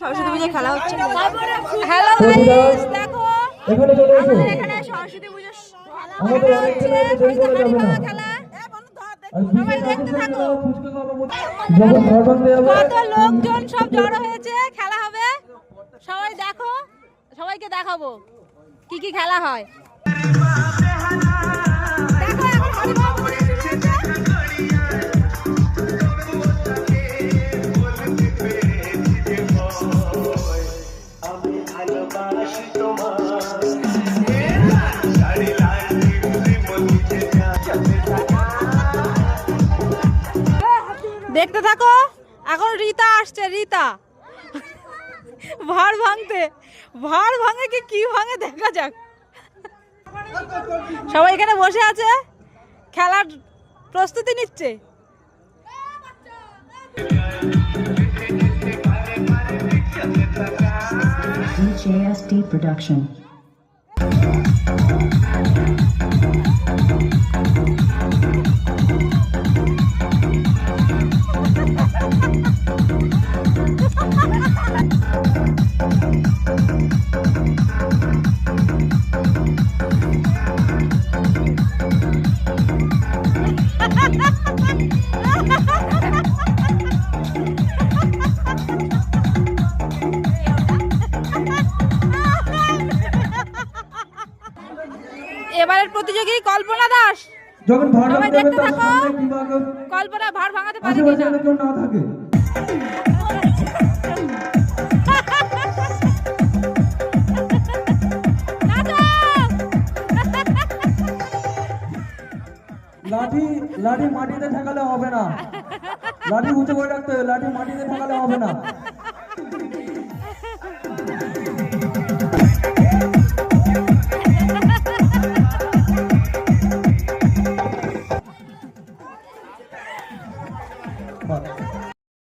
সরস্বতী পুজো খেলা হচ্ছে। Hello guys, দেখো আমাদের এখানে সরস্বতী পুজো খেলা হচ্ছে। সবাই খেলা সবাই দেখতে থাকো। কত লোকজন সব জড়ো হয়েছে, খেলা হবে। সবাই দেখো, সবাইকে দেখাবো কি কি খেলা হয়। দেখো এখন হরিবোল পুজো শুরু হচ্ছে। দেখতে থাকো, এখন রীতা আসছে। রীতা ভাড় ভাঙে কি ভাঙে দেখা যাক। সবাই এখানে বসে আছে, খেলার প্রস্তুতি নিচ্ছে। JSD Production. এবারের প্রতিযোগী কল্পনা দাস। যখন ভাড় সবাই ভাঙতে দেখতে হবে তার থাকো। সামনে কিংবা কল্পনা ভাড় ভাঙাতে পারে আশেপাশে কিনা। যেন কেউ না থাকে। লাঠি মাটিতে ঠেকালে হবে না, লাঠি উঁচু করে রাখতে হবে, লাঠি মাটিতে ঠেকালে হবে না।